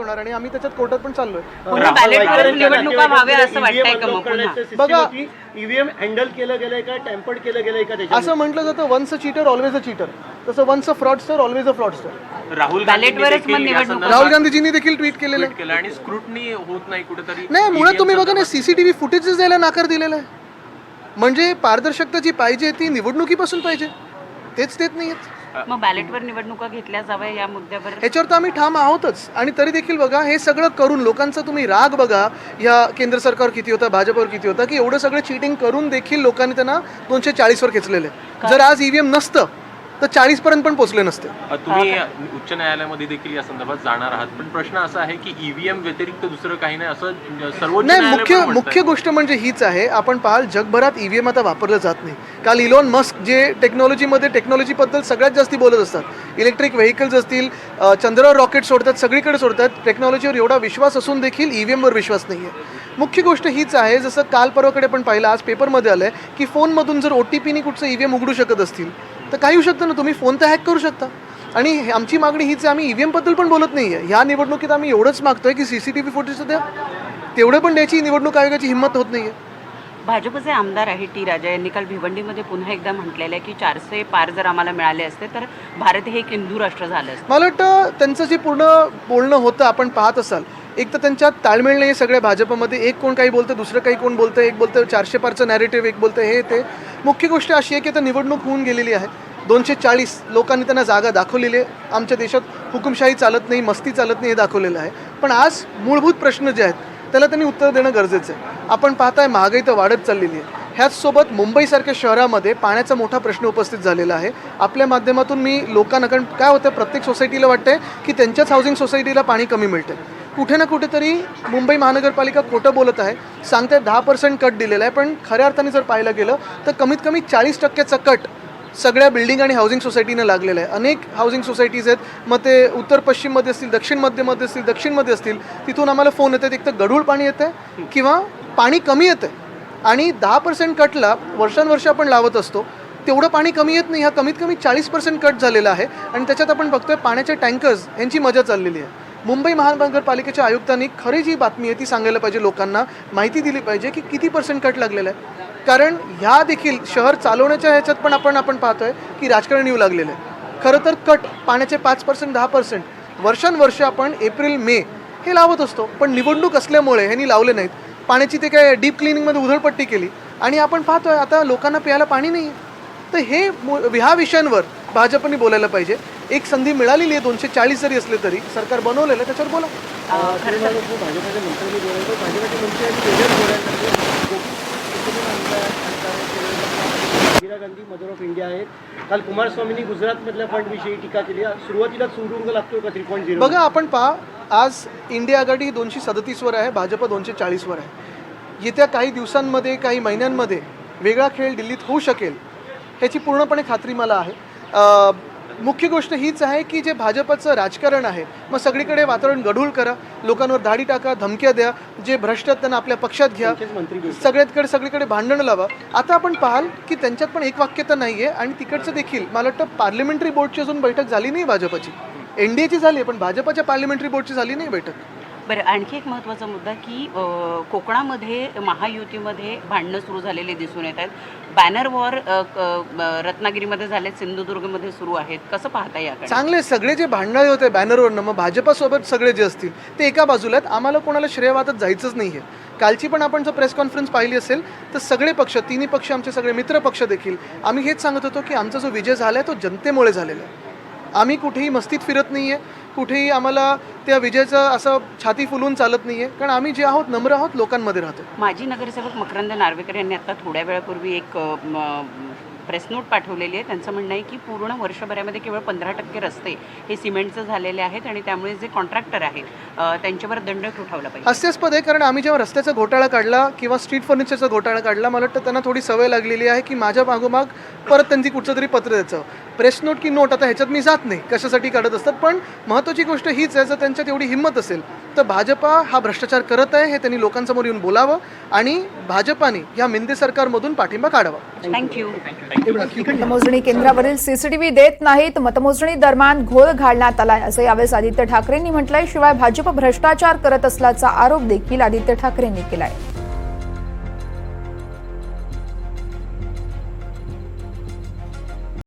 होणार आणि आम्ही त्याच्यात कोर्टात पण चाललोय. बॅलेटवर निवडणुका व्हाव्या असं वाटतंय का मग पुन्हा? बघा, ईव्हीएम हँडल केलं गेलंय का, टॅम्पर्ड केलं गेलंय का त्याच्यात? असं म्हटलं जातं once a cheater always a cheater, तसं once a fraudster always a fraudster. Rahul बॅलेटवरच मग निवडणूक. राहुल गांधीजींनी देखील ट्विट केलेलं आहे. आणि स्क्रुटनी होत नाही कुठेतरी. नाही, मुळात तुम्ही बघा ना, सीसीटीव्ही फुटेजेस द्यायला नाकार दिलेला आहे. म्हणजे पारदर्शकता जी पाहिजे ती निवडणुकीपासून पाहिजे, तेच देत नाहीयेत. मग बॅलेटवर निवडणुका घेतल्या जाव्या या मुद्द्यावर ह्याच्यावर तर आम्ही ठाम आहोतच. आणि तरी देखील बघा, हे सगळं करून लोकांचा तुम्ही राग बघा या केंद्र सरकारवर किती होता, भाजपवर किती होता, की एवढं सगळं चिटिंग करून देखील लोकांनी त्यांना 240वर खेचलेले. जर आज ईव्हीएम नसतं तर 40 पर्यंत पण पोहोचले नसते. तुम्ही उच्च न्यायालयामध्ये देखील या संदर्भात जाणार आहात, पण प्रश्न असा आहे की ईव्हीएम व्यतिरिक्त दुसरं काही नाही असं सर्वोच्च नाही. मुख्य गोष्ट म्हणजे हीच आहे, आपण पाहाल जगभरात ईव्हीएम आता वापरलं जात नाही. काल इलॉन मस्क जे टेक्नॉलॉजीबद्दल सगळ्यात जास्त बोलत असतात, इलेक्ट्रिक व्हेकल्स असतील, चंद्रावर रॉकेट सोडतात, सगळीकडे सोडतात, टेक्नॉलॉजीवर एवढा विश्वास असून देखील ईव्हीएमवर विश्वास नाही आहे. मुख्य गोष्ट हीच आहे, जसं काल परवाकडे पण पाहिलं, आज पेपरमध्ये आलं आहे की फोनमधून जर OTPनी कुठचं ईव्हीएम उघडू शकत असतील तर काही होऊ शकतं ना, तुम्ही फोन तर हॅक करू शकता. आणि आमची मागणी हीच आहे, आम्ही ईव्हीएमबद्दल पण बोलत नाही आहे. ह्या निवडणुकीत आम्ही एवढंच मागतोय की CCTV फुटेज द्या, तेवढं पण द्यायची निवडणूक आयोगाची हिंमत होत नाही आहे. भाजपचे आमदार आहे टी राजा यांनी काल भिवंडीमध्ये पुन्हा एकदा म्हटलेलं आहे की 400 पार जर आम्हाला मिळाले असते तर भारत हे एक हिंदू राष्ट्र झालं असतं. मला वाटतं त्यांचं जे पूर्ण बोलणं होतं आपण पाहत असाल, एक तर त्यांच्यात ताळमेळ नाही सगळ्या भाजपमध्ये. एक कोण काही बोलतं, दुसरं काही कोण बोलतं, एक बोलतं 400 पारचं नॅरेटिव्ह, एक बोलतं हे ते. मुख्य गोष्ट अशी आहे की आता निवडणूक होऊन गेलेली आहे. 240 लोकांनी त्यांना जागा दाखवलेली आहे. आमच्या देशात हुकुमशाही चालत नाही, मस्ती चालत नाही, हे दाखवलेलं आहे. पण आज मूलभूत प्रश्न जे आहेत त्याला त्यांनी उत्तर देणं गरजेचं आहे. आपण पाहताय महागाई तर वाढत चाललेली आहे. ह्याचसोबत मुंबईसारख्या शहरामध्ये पाण्याचा मोठा प्रश्न उपस्थित झालेला आहे. आपल्या माध्यमातून मी लोकांना, कारण काय होतं, प्रत्येक सोसायटीला वाटतंय की त्यांच्याच हाऊसिंग सोसायटीला पाणी कमी मिळतं. कुठे ना कुठेतरी मुंबई महानगरपालिका खोटं बोलत आहे. सांगते 10% कट दिलेला आहे, पण खऱ्या अर्थाने जर पाहायला गेलं तर कमीत कमी 40% कट सगळ्या बिल्डिंग आणि हाऊसिंग सोसायटीनं लागलेलं आहे. अनेक हाऊसिंग सोसायटीज आहेत, मग ते उत्तर पश्चिममध्ये असतील, दक्षिण मध्यमध्ये असतील, दक्षिणमध्ये असतील, तिथून आम्हाला फोन येतात, एक तर गढूळ पाणी येतं आहे किंवा पाणी कमी येतं आहे. आणि 10% कटला वर्षानुवर्ष आपण लावत असतो, तेवढं पाणी कमी येत नाही. हा कमीत कमी 40% कट झालेला आहे. आणि त्याच्यात आपण बघतोय पाण्याचे टँकर्स यांची मजा चाललेली आहे. मुंबई महानगरपालिकेच्या आयुक्तांनी खरी जी बातमी आहे ती सांगायला पाहिजे, लोकांना माहिती दिली पाहिजे की किती % कट लागलेला आहे. कारण ह्या देखील शहर चालवण्याच्या ह्याच्यात पण आपण पाहतोय की राजकारण येऊ लागलेलं आहे. खरं तर कट पाण्याचे 5% 10% वर्षानुवर्ष आपण एप्रिल मे हे लावत असतो, पण निवडणूक असल्यामुळे ह्यांनी लावले नाहीत. पाण्याची ते काय डीप क्लिनिंगमध्ये उधळपट्टी केली आणि आपण पाहतोय आता लोकांना प्यायला पाणी नाही आहे. तर ह्या विषयांवर भाजपने बोलायला पाहिजे. एक संधी मिळालेली आहे, 240 जरी असले तरी सरकार बनवलेलं आहे, त्याच्यावर बोला. भाजपाच्या मंत्र्यांनी बोलायचं, भाजपाचे मंत्री आणि वेगळ्याच बोलायला Indira Gandhi mother of India आहेत. काल कुमारस्वामींनी गुजरातमधल्या फंडविषयी टीका केली. सुरुवातीला सुरुंग लागतो का 3.0? बघा, आपण पहा, आज इंडिया आघाडी 237वर आहे, भाजप 240वर आहे. येत्या काही दिवसांमध्ये, काही महिन्यांमध्ये वेगळा खेळ दिल्लीत होऊ शकेल ह्याची पूर्णपणे खात्री मला आहे. मुख्य गोष्ट हीच आहे की जे भाजपचं राजकारण आहे, मग सगळीकडे वातावरण गढूळ करा, लोकांवर दाढी टाका, धमक्या द्या, जे भ्रष्ट आहेत त्यांना आपल्या पक्षात घ्या, सगळीकडे भांडणं लावा. आता आपण पाहाल की त्यांच्यात पण एक वाक्यता नाही आहे. आणि तिकडचं देखील मला वाटतं पार्लमेंटरी बोर्डची अजून बैठक झाली नाही भाजपची. NDAची झाली आहे, पण भाजपच्या पार्लमेंटरी बोर्डची झाली नाही बैठक. बरं, आणखी एक महत्त्वाचा मुद्दा की कोकणामध्ये महायुतीमध्ये भांडणं सुरू झालेली दिसून येत आहेत. बॅनर वॉर रत्नागिरीमध्ये झाले, सिंधुदुर्गमध्ये सुरू आहेत. कसं पाहता याकडे? चांगले सगळे जे भांडणारे होते बॅनरवरनं, मग भाजपासोबत सगळे जे असतील ते एका बाजूला आहेत. आम्हाला कोणाला श्रेयवादात जायचंच नाही आहे. कालची पण आपण जर प्रेस कॉन्फरन्स पाहिली असेल तर सगळे पक्ष, तिन्ही पक्ष, आमचे सगळे मित्र पक्ष देखील आम्ही हेच सांगत होतो की आमचा जो विजय झाला आहे तो जनतेमुळे झालेला आहे. आम्ही कुठेही मस्तीत फिरत नाही आहे, कुठेही आम्हाला त्या विजयाचं असं छाती फुलून चालत नाही आहे, कारण आम्ही जे आहोत नम्र आहोत, लोकांमध्ये राहतो. माजी नगरसेवक मकरंद नार्वेकर यांनी आता थोड्या वेळापूर्वी एक प्रेस नोट पाठवलेली आहे. त्यांचं म्हणणं आहे की पूर्ण वर्षभरामध्ये केवळ 15% रस्ते हे सिमेंटचं झालेले आहेत आणि त्यामुळे जे कॉन्ट्रॅक्टर आहेत त्यांच्यावर दंड उठवला पाहिजे. हास्यास्पद आहे, कारण आम्ही जेव्हा रस्त्याचा घोटाळा काढला किंवा स्ट्रीट फर्निचरचा घोटाळा काढला, मला वाटतं त्यांना थोडी सवय लागलेली आहे की माझ्या मागोमाग परत त्यांची कुठचं तरी पत्र द्यायचं. प्रेस नोट की नोट आता ह्याच्यात मी जात नाही, कशासाठी काढत असतात. पण महत्त्वाची गोष्ट हीच आहे, जर त्यांच्यात एवढी हिंमत असेल तर भाजपा हा भ्रष्टाचार करत आहे हे त्यांनी लोकांसमोर येऊन बोलावं आणि भाजपाने ह्या मिंदे सरकारमधून पाठिंबा काढावा. थँक्यू. मतमोजणी केंद्रावरील सीसीटीव्ही देत नाहीत, मतमोजणी दरम्यान घोळ घालण्यात आलाय असं यावेळेस आदित्य ठाकरेंनी म्हटलंय. शिवाय भाजप भ्रष्टाचार करत असल्याचा आरोप देखील आदित्य ठाकरेंनी केलाय.